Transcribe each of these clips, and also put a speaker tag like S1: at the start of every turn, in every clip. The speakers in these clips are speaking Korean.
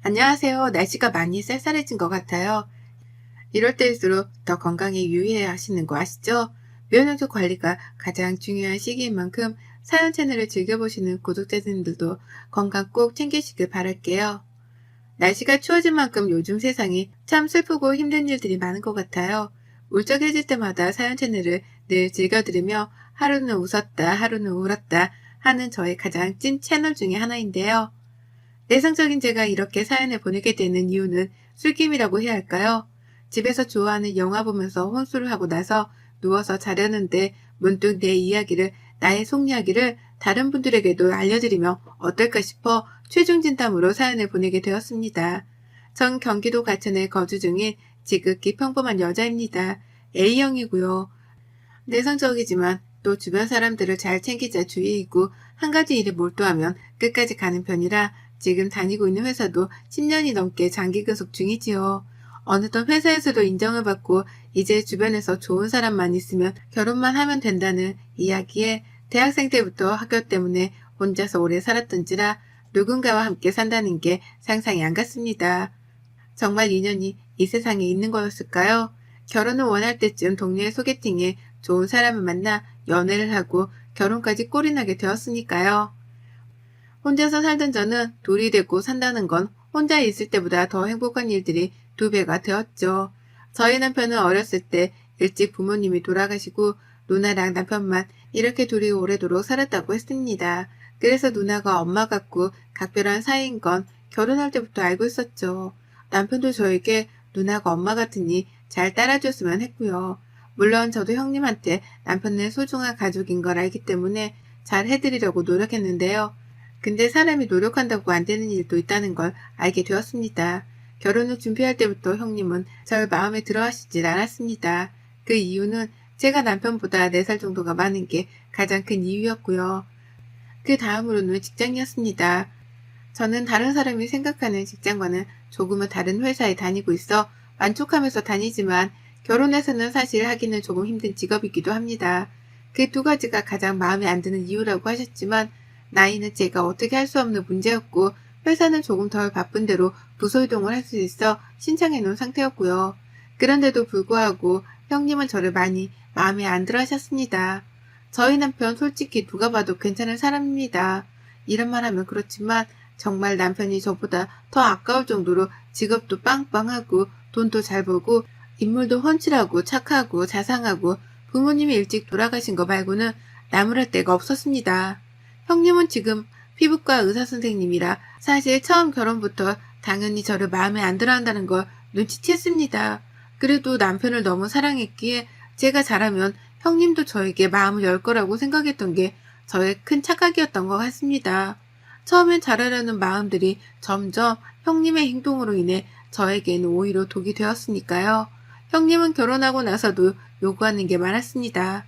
S1: 안녕하세요. 날씨가 많이 쌀쌀해진 것 같아요. 이럴 때일수록 더 건강에 유의해야 하시는 거 아시죠? 면역력 관리가 가장 중요한 시기인 만큼 사연 채널을 즐겨보시는 구독자님들도 건강 꼭 챙기시길 바랄게요. 날씨가 추워진 만큼 요즘 세상이 참 슬프고 힘든 일들이 많은 것 같아요. 울적해질 때마다 사연 채널을 늘 즐겨들으며 하루는 웃었다, 하루는 울었다 하는 저의 가장 찐 채널 중에 하나인데요. 내성적인 제가 이렇게 사연을 보내게 되는 이유는 술김이라고 해야 할까요? 집에서 좋아하는 영화 보면서 혼술을 하고 나서 누워서 자려는데 문득 내 이야기를, 나의 속 이야기를 다른 분들에게도 알려드리면 어떨까 싶어 최종 진담으로 사연을 보내게 되었습니다. 전 경기도 과천에 거주 중인 지극히 평범한 여자입니다. A형이고요. 내성적이지만 또 주변 사람들을 잘 챙기자 주의이고 한 가지 일에 몰두하면 끝까지 가는 편이라 지금 다니고 있는 회사도 10년이 넘게 장기 근속 중이지요. 어느덧 회사에서도 인정을 받고 이제 주변에서 좋은 사람만 있으면 결혼만 하면 된다는 이야기에 대학생 때부터 학교 때문에 혼자서 오래 살았던지라 누군가와 함께 산다는 게 상상이 안 갔습니다. 정말 인연이 이 세상에 있는 거였을까요? 결혼을 원할 때쯤 동네의 소개팅에 좋은 사람을 만나 연애를 하고 결혼까지 꼴이 나게 되었으니까요. 혼자서 살던 저는 돌이 되고 산다는 건 혼자 있을 때보다 더 행복한 일들이 2배가 되었죠. 저희 남편은 어렸을 때 일찍 부모님이 돌아가시고 누나랑 남편만 이렇게 둘이 오래도록 살았다고 했습니다. 그래서 누나가 엄마 같고 각별한 사이인 건 결혼할 때부터 알고 있었죠. 남편도 저에게 누나가 엄마 같으니 잘 따라줬으면 했고요. 물론 저도 형님한테 남편은 소중한 가족인 걸 알기 때문에 잘 해드리려고 노력했는데요. 근데 사람이 노력한다고 안 되는 일도 있다는 걸 알게 되었습니다. 결혼을 준비할 때부터 형님은 절 마음에 들어 하시질 않았습니다. 그 이유는 제가 남편보다 4살 정도가 많은 게 가장 큰 이유였고요. 그 다음으로는 직장이었습니다. 저는 다른 사람이 생각하는 직장과는 조금은 다른 회사에 다니고 있어 만족하면서 다니지만 결혼해서는 사실 하기는 조금 힘든 직업이기도 합니다. 그 2가지가 가장 마음에 안 드는 이유라고 하셨지만 나이는 제가 어떻게 할 수 없는 문제였고 회사는 조금 덜 바쁜 대로 부서 이동을 할 수 있어 신청해 놓은 상태였고요. 그런데도 불구하고 형님은 저를 많이 마음에 안 들어 하셨습니다. 저희 남편 솔직히 누가 봐도 괜찮은 사람입니다. 이런 말 하면 그렇지만 정말 남편이 저보다 더 아까울 정도로 직업도 빵빵하고 돈도 잘 벌고 인물도 훤칠하고 착하고 자상하고 부모님이 일찍 돌아가신 거 말고는 나무랄 데가 없었습니다. 형님은 지금 피부과 의사 선생님이라 사실 처음 결혼부터 당연히 저를 마음에 안 들어 한다는 걸 눈치챘습니다. 그래도 남편을 너무 사랑했기에 제가 잘하면 형님도 저에게 마음을 열 거라고 생각했던 게 저의 큰 착각이었던 것 같습니다. 처음엔 잘하려는 마음들이 점점 형님의 행동으로 인해 저에게는 오히려 독이 되었으니까요. 형님은 결혼하고 나서도 요구하는 게 많았습니다.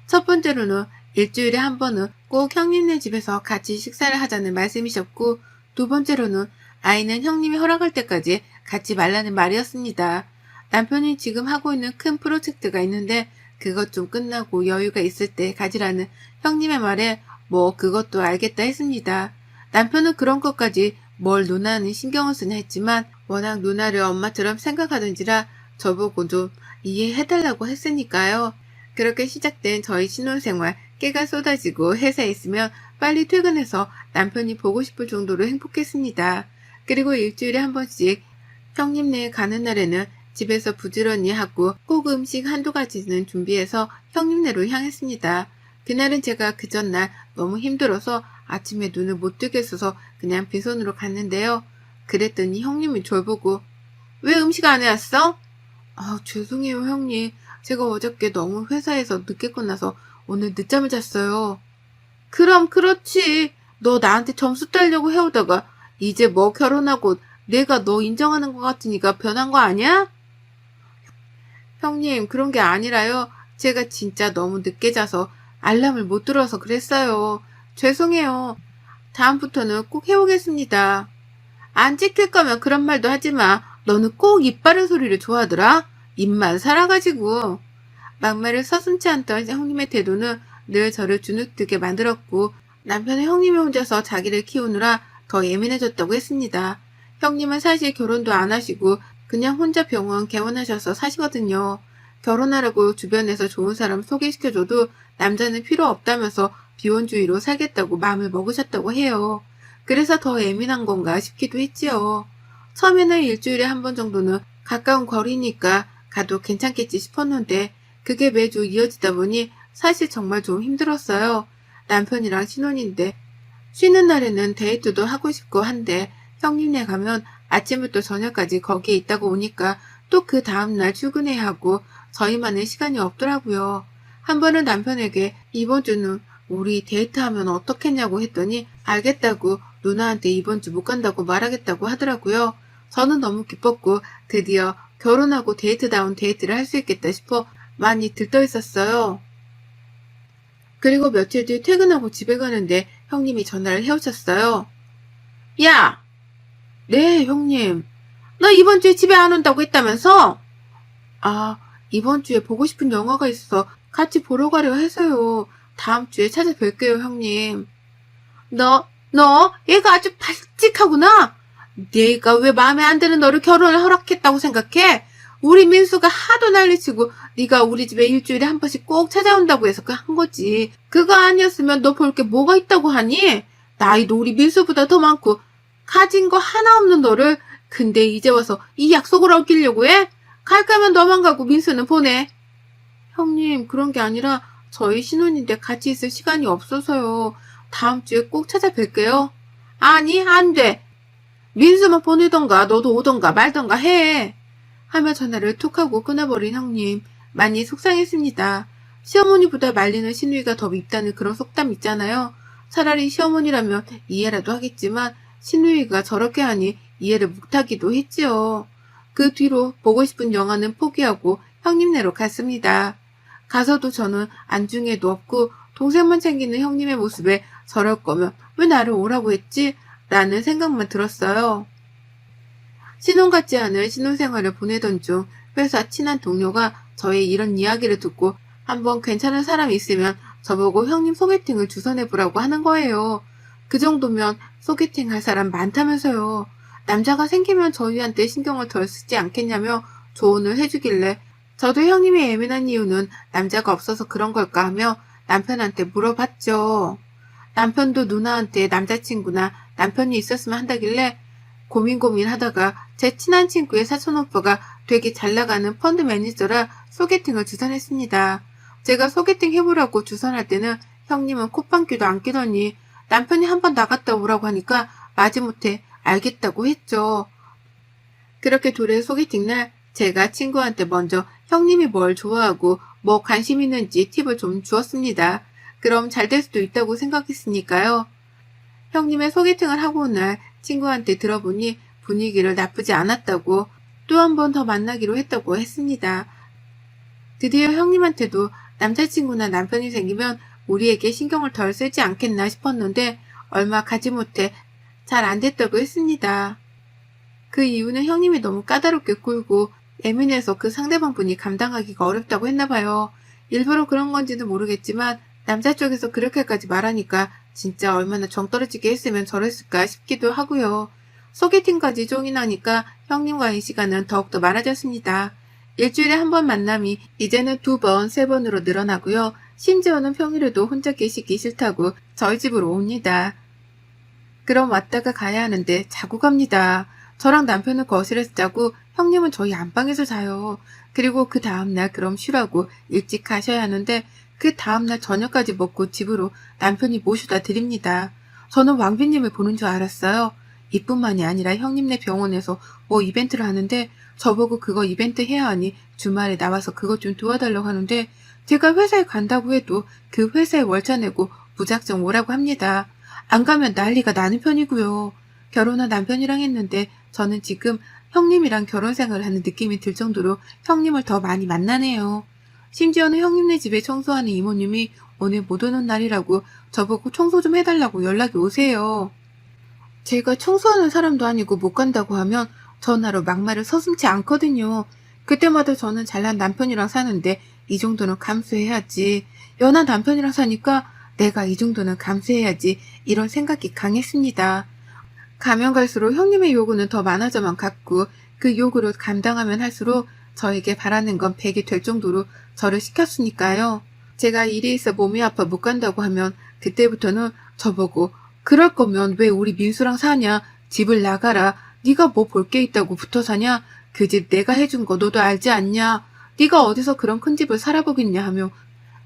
S1: 첫 번째로는 일주일에 한 번은 꼭 형님네 집에서 같이 식사를 하자는 말씀이셨고, 2번째로는 아이는 형님이 허락할 때까지 갖지 말라는 말이었습니다. 남편이 지금 하고 있는 큰 프로젝트가 있는데 그것 좀 끝나고 여유가 있을 때 가지라는 형님의 말에 뭐 그것도 알겠다 했습니다. 남편은 그런 것까지 뭘 누나는 신경을 쓰냐 했지만 워낙 누나를 엄마처럼 생각하던지라 저보고 좀 이해해달라고 했으니까요. 그렇게 시작된 저희 신혼생활, 깨가 쏟아지고 회사에 있으면 빨리 퇴근해서 남편이 보고 싶을 정도로 행복했습니다. 그리고 일주일에 한 번씩 형님네 가는 날에는 집에서 부지런히 하고 꼭 음식 1-2가지는 준비해서 형님네로 향했습니다. 그날은 제가 그 전날 너무 힘들어서 아침에 눈을 못 뜨겠어서 그냥 빈손으로 갔는데요. 그랬더니 형님이 절 보고 왜 음식 안 해왔어? 죄송해요 형님. 제가 어저께 너무 회사에서 늦게 끝나서 오늘 늦잠을 잤어요. 그럼 그렇지. 너 나한테 점수 따려고 해오다가 이제 뭐 결혼하고 내가 너 인정하는 것 같으니까 변한 거 아니야? 형님 그런 게 아니라요. 제가 진짜 너무 늦게 자서 알람을 못 들어서 그랬어요. 죄송해요. 다음부터는 꼭 해오겠습니다. 안 지킬 거면 그런 말도 하지 마. 너는 꼭 입 바른 소리를 좋아하더라. 입만 살아가지고. 막말을 서슴지 않던 형님의 태도는 늘 저를 주눅들게 만들었고 남편은 형님이 혼자서 자기를 키우느라 더 예민해졌다고 했습니다. 형님은 사실 결혼도 안 하시고 그냥 혼자 병원 개원하셔서 사시거든요. 결혼하라고 주변에서 좋은 사람 소개시켜줘도 남자는 필요 없다면서 비혼주의로 살겠다고 마음을 먹으셨다고 해요. 그래서 더 예민한 건가 싶기도 했지요. 처음에는 일주일에 한 번 정도는 가까운 거리니까 가도 괜찮겠지 싶었는데 그게 매주 이어지다 보니 사실 정말 좀 힘들었어요. 남편이랑 신혼인데 쉬는 날에는 데이트도 하고 싶고 한데 형님네 가면 아침부터 저녁까지 거기에 있다고 오니까 또 그 다음날 출근해야 하고 저희만의 시간이 없더라고요. 한 번은 남편에게 이번 주는 우리 데이트하면 어떻겠냐고 했더니 알겠다고 누나한테 이번 주 못 간다고 말하겠다고 하더라고요. 저는 너무 기뻤고 드디어 결혼하고 데이트다운 데이트를 할 수 있겠다 싶어 많이 들떠 있었어요. 그리고 며칠 뒤 퇴근하고 집에 가는데 형님이 전화를 해오셨어요. 야! 네, 형님. 너 이번 주에 집에 안 온다고 했다면서? 아, 이번 주에 보고 싶은 영화가 있어서 같이 보러 가려 해서요. 다음 주에 찾아뵐게요, 형님. 너, 얘가 아주 발칙하구나. 내가 왜 마음에 안 드는 너를 결혼을 허락했다고 생각해? 우리 민수가 하도 난리치고 네가 우리 집에 일주일에 한 번씩 꼭 찾아온다고 해서 한 거지. 그거 아니었으면 너 볼 게 뭐가 있다고 하니? 나이도 우리 민수보다 더 많고 가진 거 하나 없는 너를 근데 이제 와서 이 약속을 어기려고 해? 갈 거면 너만 가고 민수는 보내. 형님, 그런 게 아니라 저희 신혼인데 같이 있을 시간이 없어서요. 다음 주에 꼭 찾아뵐게요. 아니, 안 돼. 민수만 보내던가 너도 오던가 말던가 해. 하며 전화를 툭 하고 끊어버린 형님. 많이 속상했습니다. 시어머니보다 말리는 시누이가 더 밉다는 그런 속담 있잖아요. 차라리 시어머니라면 이해라도 하겠지만 시누이가 저렇게 하니 이해를 못하기도 했지요. 그 뒤로 보고 싶은 영화는 포기하고 형님네로 갔습니다. 가서도 저는 안중에도 없고 동생만 챙기는 형님의 모습에 저럴 거면 왜 나를 오라고 했지? 라는 생각만 들었어요. 신혼 같지 않은 신혼생활을 보내던 중 회사 친한 동료가 저의 이런 이야기를 듣고 한번 괜찮은 사람이 있으면 저보고 형님 소개팅을 주선해보라고 하는 거예요. 그 정도면 소개팅 할 사람 많다면서요. 남자가 생기면 저희한테 신경을 덜 쓰지 않겠냐며 조언을 해주길래 저도 형님이 예민한 이유는 남자가 없어서 그런 걸까 하며 남편한테 물어봤죠. 남편도 누나한테 남자친구나 남편이 있었으면 한다길래 고민하다가 제 친한 친구의 사촌오빠가 되게 잘나가는 펀드 매니저라 소개팅을 주선했습니다. 제가 소개팅 해보라고 주선할 때는 형님은 콧방귀도 안 끼더니 남편이 한번 나갔다 오라고 하니까 마지못해 알겠다고 했죠. 그렇게 둘의 소개팅 날 제가 친구한테 먼저 형님이 뭘 좋아하고 뭐 관심 있는지 팁을 좀 주었습니다. 그럼 잘 될 수도 있다고 생각했으니까요. 형님의 소개팅을 하고 온 날 친구한테 들어보니 분위기를 나쁘지 않았다고 또 한 번 더 만나기로 했다고 했습니다. 드디어 형님한테도 남자친구나 남편이 생기면 우리에게 신경을 덜 쓰지 않겠나 싶었는데 얼마 가지 못해 잘 안 됐다고 했습니다. 그 이유는 형님이 너무 까다롭게 굴고 예민해서 그 상대방 분이 감당하기가 어렵다고 했나봐요. 일부러 그런 건지는 모르겠지만 남자 쪽에서 그렇게까지 말하니까 진짜 얼마나 정 떨어지게 했으면 저랬을까 싶기도 하고요. 소개팅까지 종이 나니까 형님과의 시간은 더욱더 많아졌습니다. 일주일에 한 번 만남이 이제는 2번, 3번으로 늘어나고요. 심지어는 평일에도 혼자 계시기 싫다고 저희 집으로 옵니다. 그럼 왔다가 가야 하는데 자고 갑니다. 저랑 남편은 거실에서 자고 형님은 저희 안방에서 자요. 그리고 그 다음날 그럼 쉬라고 일찍 가셔야 하는데 그 다음날 저녁까지 먹고 집으로 남편이 모셔다 드립니다. 저는 왕비님을 보는 줄 알았어요. 이뿐만이 아니라 형님네 병원에서 뭐 이벤트를 하는데 저보고 그거 이벤트 해야 하니 주말에 나와서 그것 좀 도와달라고 하는데 제가 회사에 간다고 해도 그 회사에 월차 내고 무작정 오라고 합니다. 안 가면 난리가 나는 편이고요. 결혼한 남편이랑 했는데 저는 지금 형님이랑 결혼 생활을 하는 느낌이 들 정도로 형님을 더 많이 만나네요. 심지어는 형님네 집에 청소하는 이모님이 오늘 못 오는 날이라고 저보고 청소 좀 해달라고 연락이 오세요. 제가 청소하는 사람도 아니고 못 간다고 하면 전화로 막말을 서슴지 않거든요. 그때마다 저는 잘난 남편이랑 사는데 이 정도는 감수해야지. 연한 남편이랑 사니까 내가 이 정도는 감수해야지. 이런 생각이 강했습니다. 가면 갈수록 형님의 요구는 더 많아져만 갔고 그 요구를 감당하면 할수록 저에게 바라는 건 100이 될 정도로 저를 시켰으니까요. 제가 일이 있어 몸이 아파 못 간다고 하면 그때부터는 저보고 그럴 거면 왜 우리 민수랑 사냐? 집을 나가라. 네가 뭐 볼 게 있다고 붙어 사냐? 그 집 내가 해준 거 너도 알지 않냐? 네가 어디서 그런 큰 집을 살아보겠냐 하며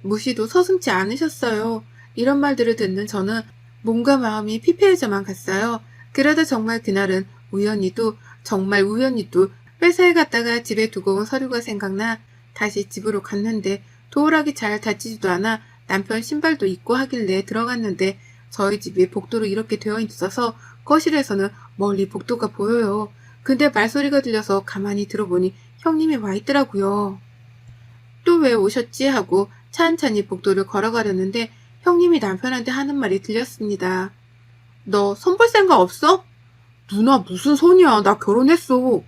S1: 무시도 서슴지 않으셨어요. 이런 말들을 듣는 저는 몸과 마음이 피폐해져만 갔어요. 그러다 정말 그날은 정말 우연히도 회사에 갔다가 집에 두고 온 서류가 생각나 다시 집으로 갔는데 도어락이 잘 닫히지도 않아 남편 신발도 입고 하길래 들어갔는데 저희 집이 복도로 이렇게 되어 있어서 거실에서는 멀리 복도가 보여요. 근데 말소리가 들려서 가만히 들어보니 형님이 와 있더라고요. 또 왜 오셨지 하고 찬찬히 복도를 걸어가려는데 형님이 남편한테 하는 말이 들렸습니다. 너 손 볼 생각 없어? 누나 무슨 손이야. 나 결혼했어.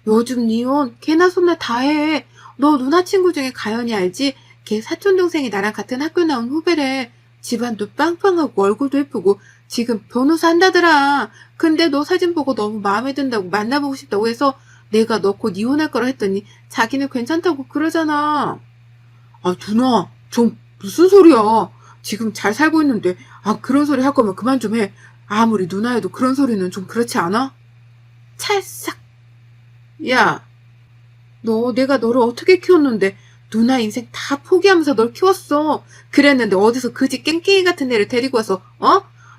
S1: 요즘 니혼 걔나 손나 다 해. 너 누나 친구 중에 가연이 알지? 걔 사촌동생이 나랑 같은 학교 나온 후배래. 집안도 빵빵하고 얼굴도 예쁘고 지금 변호사 한다더라. 근데 너 사진 보고 너무 마음에 든다고 만나보고 싶다고 해서 내가 너 곧 이혼할 거라 했더니 자기는 괜찮다고 그러잖아. 아 누나 좀 무슨 소리야. 지금 잘 살고 있는데 그런 소리 할 거면 그만 좀 해. 아무리 누나여도 그런 소리는 좀 그렇지 않아? 찰싹. 야, 너 내가 너를 어떻게 키웠는데 누나 인생 다 포기하면서 널 키웠어. 그랬는데 어디서 그 집 깽깽이 같은 애를 데리고 와서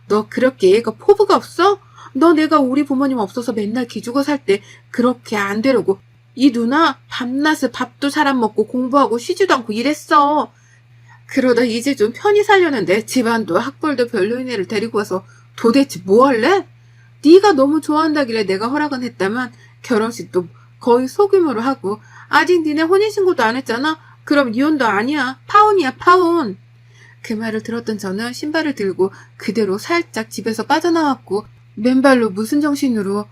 S1: 너 그렇게 애가 포부가 없어? 너 내가 우리 부모님 없어서 맨날 기죽어 살 때 그렇게 안 되려고 이 누나 밤낮에 밥도 잘 안 먹고 공부하고 쉬지도 않고 이랬어. 그러다 이제 좀 편히 살려는데 집안도 학벌도 별로인 애를 데리고 와서 도대체 뭐 할래? 네가 너무 좋아한다길래 내가 허락은 했다만 결혼식도 거의 소규모로 하고 아직 니네 혼인신고도 안 했잖아? 그럼 이혼도 아니야. 파혼이야 파혼. 그 말을 들었던 저는 신발을 들고 그대로 살짝 집에서 빠져나왔고 맨발로 무슨 정신으로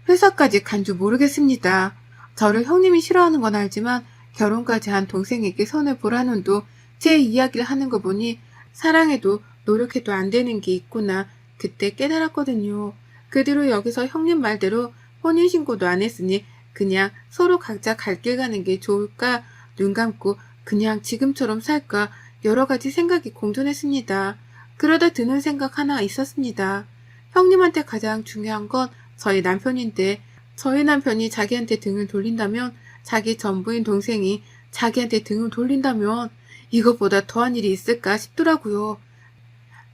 S1: 회사까지 간 줄 모르겠습니다. 저를 형님이 싫어하는 건 알지만 결혼까지 한 동생에게 손을 보라는 도 제 이야기를 하는 거 보니 사랑해도 노력해도 안 되는 게 있구나 그때 깨달았거든요. 그 뒤로 여기서 형님 말대로 혼인신고도 안 했으니 그냥 서로 각자 갈 길 가는 게 좋을까 눈 감고 그냥 지금처럼 살까 여러 가지 생각이 공존했습니다. 그러다 드는 생각 하나 있었습니다. 형님한테 가장 중요한 건 저희 남편인데 저희 남편이 자기한테 등을 돌린다면 자기 전부인 동생이 자기한테 등을 돌린다면 이것보다 더한 일이 있을까 싶더라고요.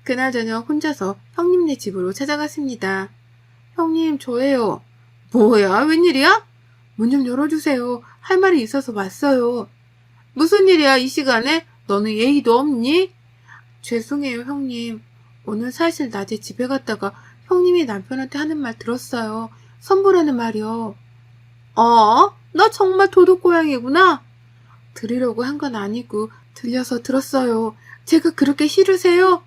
S1: 그날 저녁 혼자서 형님네 집으로 찾아갔습니다. 형님 저예요. 뭐야 웬일이야? 문 좀 열어주세요. 할 말이 있어서 왔어요. 무슨 일이야 이 시간에? 너는 예의도 없니? 죄송해요 형님. 오늘 사실 낮에 집에 갔다가 형님이 남편한테 하는 말 들었어요. 선보라는 말이요. 나 정말 도둑고양이구나. 들으려고 한 건 아니고 들려서 들었어요. 제가 그렇게 싫으세요?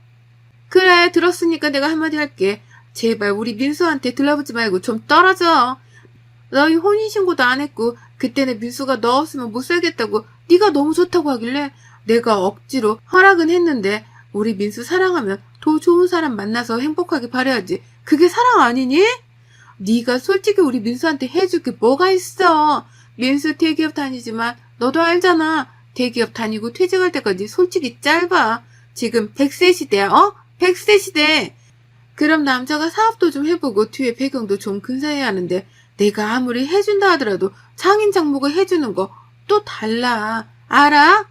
S1: 그래 들었으니까 내가 한마디 할게. 제발 우리 민수한테 들러붙지 말고 좀 떨어져. 너희 혼인신고도 안 했고 그때는 민수가 너 없으면 못 살겠다고 네가 너무 좋다고 하길래 내가 억지로 허락은 했는데 우리 민수 사랑하면 더 좋은 사람 만나서 행복하게 바라야지. 그게 사랑 아니니? 네가 솔직히 우리 민수한테 해줄 게 뭐가 있어. 민수 대기업 다니지만 너도 알잖아. 대기업 다니고 퇴직할 때까지 솔직히 짧아. 지금 100세 시대야 100세 시대. 그럼 남자가 사업도 좀 해보고 뒤에 배경도 좀 근사해야 하는데 내가 아무리 해준다 하더라도 장인 장모가 해주는 거 또 달라. 알아?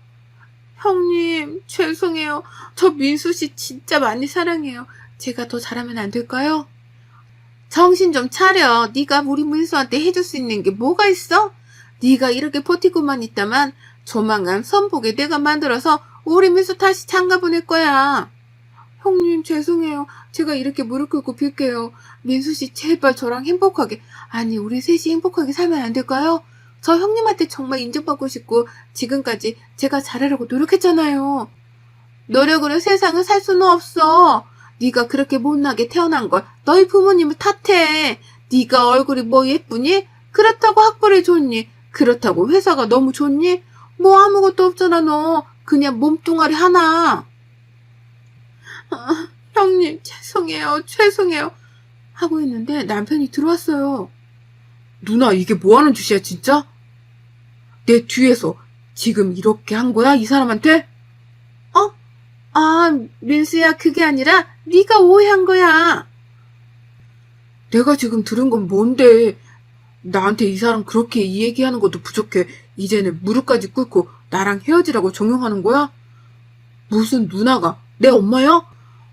S1: 형님 죄송해요. 저 민수씨 진짜 많이 사랑해요. 제가 더 잘하면 안 될까요? 정신 좀 차려. 네가 우리 민수한테 해줄 수 있는 게 뭐가 있어? 네가 이렇게 버티고만 있다만 조만간 선보게 내가 만들어서 우리 민수 다시 장가 보낼 거야. 형님 죄송해요. 제가 이렇게 무릎 꿇고 빌게요. 민수씨 제발 저랑 행복하게 아니 우리 셋이 행복하게 살면 안 될까요? 저 형님한테 정말 인정받고 싶고 지금까지 제가 잘하려고 노력했잖아요. 노력으로 세상을 살 수는 없어. 네가 그렇게 못나게 태어난 걸 너희 부모님을 탓해. 네가 얼굴이 뭐 예쁘니? 그렇다고 학벌이 좋니? 그렇다고 회사가 너무 좋니? 뭐 아무것도 없잖아 너. 그냥 몸뚱아리 하나. 형님 죄송해요. 하고 있는데 남편이 들어왔어요. 누나, 이게 뭐 하는 짓이야, 진짜? 내 뒤에서 지금 이렇게 한 거야, 이 사람한테? 어? 아, 민수야, 그게 아니라 네가 오해한 거야. 내가 지금 들은 건 뭔데? 나한테 이 사람 그렇게 이 얘기하는 것도 부족해. 이제는 무릎까지 꿇고 나랑 헤어지라고 종용하는 거야? 무슨 누나가 내 엄마야?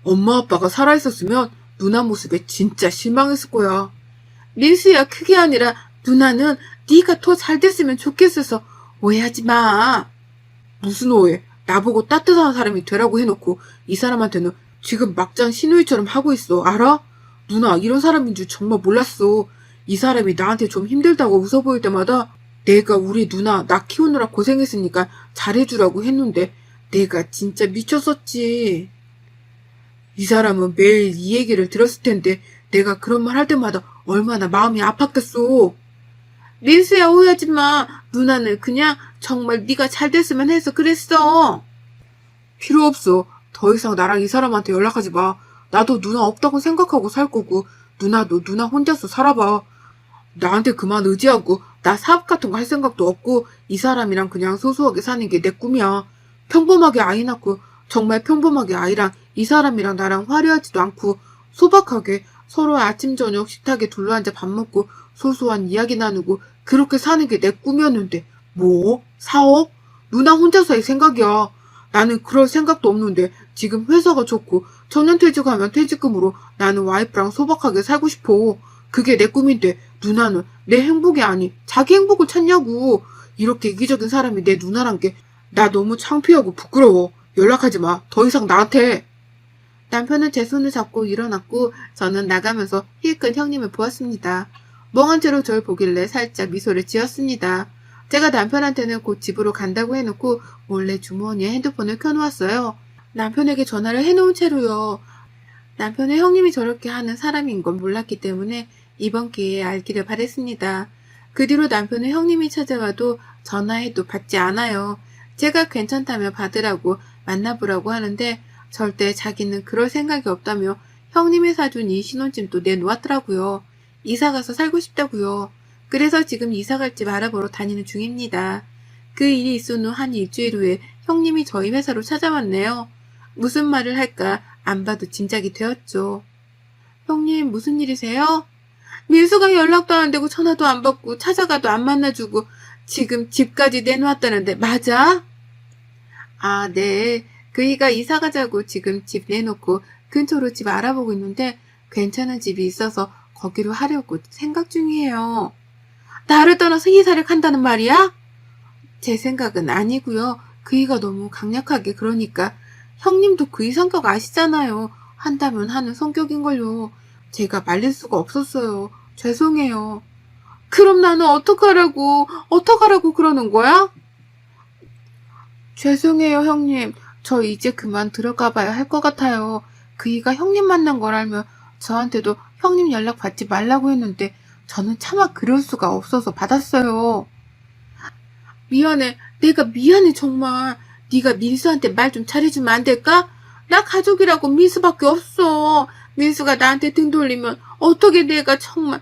S1: 엄마 아빠가 살아있었으면 누나 모습에 진짜 실망했을 거야. 민수야, 그게 아니라 누나는 네가 더 잘 됐으면 좋겠어서 오해하지 마. 무슨 오해? 나보고 따뜻한 사람이 되라고 해놓고 이 사람한테는 지금 막장 시누이처럼 하고 있어. 알아? 누나, 이런 사람인 줄 정말 몰랐어. 이 사람이 나한테 좀 힘들다고 웃어 보일 때마다 내가 우리 누나 나 키우느라 고생했으니까 잘해주라고 했는데 내가 진짜 미쳤었지. 이 사람은 매일 이 얘기를 들었을 텐데 내가 그런 말 할 때마다 얼마나 마음이 아팠겠어. 민수야, 오해하지 마. 누나는 그냥 정말 네가 잘 됐으면 해서 그랬어. 필요 없어. 더 이상 나랑 이 사람한테 연락하지 마. 나도 누나 없다고 생각하고 살 거고 누나도 누나 혼자서 살아봐. 나한테 그만 의지하고 나 사업 같은 거 할 생각도 없고 이 사람이랑 그냥 소소하게 사는 게 내 꿈이야. 평범하게 아이 낳고 정말 평범하게 아이랑 이 사람이랑 나랑 화려하지도 않고 소박하게 서로의 아침 저녁 식탁에 둘러앉아 밥 먹고 소소한 이야기 나누고 그렇게 사는 게 내 꿈이었는데 뭐? 사업? 누나 혼자서 할 생각이야. 나는 그럴 생각도 없는데 지금 회사가 좋고 정년퇴직하면 퇴직금으로 나는 와이프랑 소박하게 살고 싶어. 그게 내 꿈인데 누나는 내 행복이 아니 자기 행복을 찾냐고. 이렇게 이기적인 사람이 내 누나란 게 나 너무 창피하고 부끄러워. 연락하지 마. 더 이상 나한테. 남편은 제 손을 잡고 일어났고 저는 나가면서 힐끗 형님을 보았습니다. 멍한 채로 저를 보길래 살짝 미소를 지었습니다. 제가 남편한테는 곧 집으로 간다고 해놓고 몰래 주머니에 핸드폰을 켜놓았어요. 남편에게 전화를 해놓은 채로요. 남편의 형님이 저렇게 하는 사람인 건 몰랐기 때문에 이번 기회에 알기를 바랬습니다. 그 뒤로 남편의 형님이 찾아와도 전화해도 받지 않아요. 제가 괜찮다며 받으라고 만나보라고 하는데 절대 자기는 그럴 생각이 없다며 형님이 사준 이 신혼집도 내놓았더라고요. 이사가서 살고 싶다고요. 그래서 지금 이사갈 집 알아보러 다니는 중입니다. 그 일이 있은 후 한 일주일 후에 형님이 저희 회사로 찾아왔네요. 무슨 말을 할까 안 봐도 짐작이 되었죠. 형님, 무슨 일이세요? 민수가 연락도 안 되고 전화도 안 받고 찾아가도 안 만나주고 지금 집까지 내놓았다는데 맞아? 아, 네. 그이가 이사 가자고 지금 집 내놓고 근처로 집 알아보고 있는데 괜찮은 집이 있어서 거기로 하려고 생각 중이에요. 나를 떠나서 이사를 간다는 말이야? 제 생각은 아니고요. 그이가 너무 강력하게 그러니까 형님도 그이 성격 아시잖아요. 한다면 하는 성격인걸요. 제가 말릴 수가 없었어요. 죄송해요. 그럼 나는 어떡하라고 그러는 거야? 죄송해요, 형님. 저 이제 그만 들어가 봐야 할 것 같아요. 그이가 형님 만난 걸 알면 저한테도 형님 연락 받지 말라고 했는데 저는 차마 그럴 수가 없어서 받았어요. 미안해. 내가 미안해, 정말. 네가 민수한테 말 좀 잘해주면 안 될까? 나 가족이라고 민수밖에 없어. 민수가 나한테 등 돌리면 어떻게 내가 정말.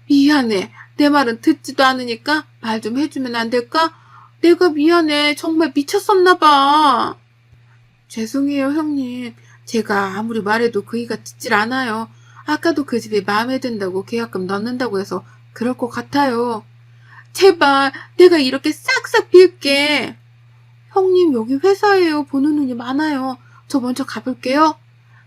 S1: 미안해. 내 말은 듣지도 않으니까 말 좀 해주면 안 될까? 내가 미안해. 정말 미쳤었나 봐. 죄송해요, 형님. 제가 아무리 말해도 그이가 듣질 않아요. 아까도 그 집이 마음에 든다고 계약금 넣는다고 해서 그럴 것 같아요. 제발 내가 이렇게 싹싹 빌게. 형님, 여기 회사예요. 보는 눈이 많아요. 저 먼저 가볼게요.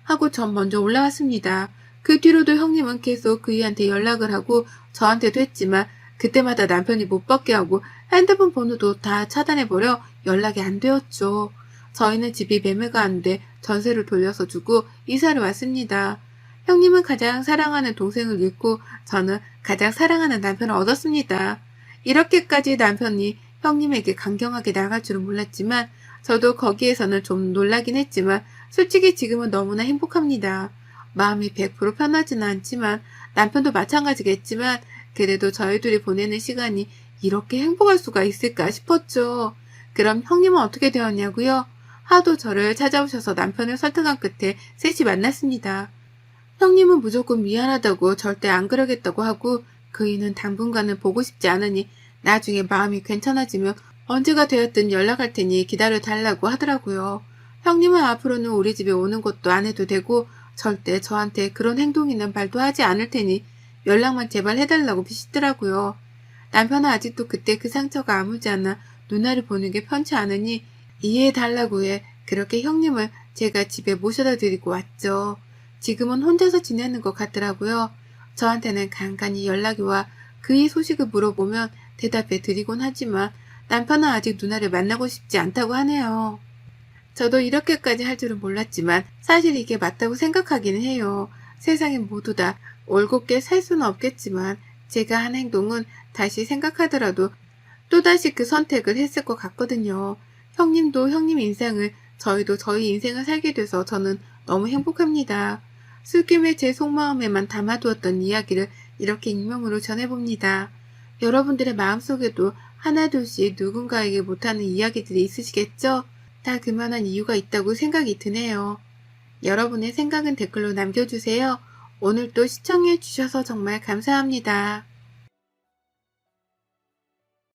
S1: 하고 전 먼저 올라왔습니다. 그 뒤로도 형님은 계속 그이한테 연락을 하고 저한테도 했지만 그때마다 남편이 못 받게 하고 핸드폰 번호도 다 차단해버려 연락이 안 되었죠. 저희는 집이 매매가 안 돼 전세를 돌려서 주고 이사를 왔습니다. 형님은 가장 사랑하는 동생을 잃고 저는 가장 사랑하는 남편을 얻었습니다. 이렇게까지 남편이 형님에게 강경하게 나갈 줄은 몰랐지만 저도 거기에서는 좀 놀라긴 했지만 솔직히 지금은 너무나 행복합니다. 마음이 100% 편하지는 않지만 남편도 마찬가지겠지만 그래도 저희 둘이 보내는 시간이 이렇게 행복할 수가 있을까 싶었죠. 그럼 형님은 어떻게 되었냐고요? 하도 저를 찾아오셔서 남편을 설득한 끝에 셋이 만났습니다. 형님은 무조건 미안하다고 절대 안 그러겠다고 하고 그이는 당분간은 보고 싶지 않으니 나중에 마음이 괜찮아지면 언제가 되었든 연락할 테니 기다려 달라고 하더라고요. 형님은 앞으로는 우리 집에 오는 것도 안 해도 되고 절대 저한테 그런 행동이나 말도 하지 않을 테니 연락만 제발 해달라고 비시더라고요. 남편은 아직도 그때 그 상처가 아물지 않아 누나를 보는 게 편치 않으니 이해해달라고 해 그렇게 형님을 제가 집에 모셔다 드리고 왔죠. 지금은 혼자서 지내는 것 같더라고요. 저한테는 간간히 연락이 와 그의 소식을 물어보면 대답해 드리곤 하지만 남편은 아직 누나를 만나고 싶지 않다고 하네요. 저도 이렇게까지 할 줄은 몰랐지만 사실 이게 맞다고 생각하기는 해요. 세상에 모두 다 올곧게 살 수는 없겠지만 제가 한 행동은 다시 생각하더라도 또다시 그 선택을 했을 것 같거든요. 형님도 형님 인생을, 저희도 저희 인생을 살게 돼서 저는 너무 행복합니다. 술김에 제 속마음에만 담아두었던 이야기를 이렇게 익명으로 전해봅니다. 여러분들의 마음속에도 하나둘씩 누군가에게 못하는 이야기들이 있으시겠죠? 다 그만한 이유가 있다고 생각이 드네요. 여러분의 생각은 댓글로 남겨주세요. 오늘도 시청해주셔서 정말 감사합니다.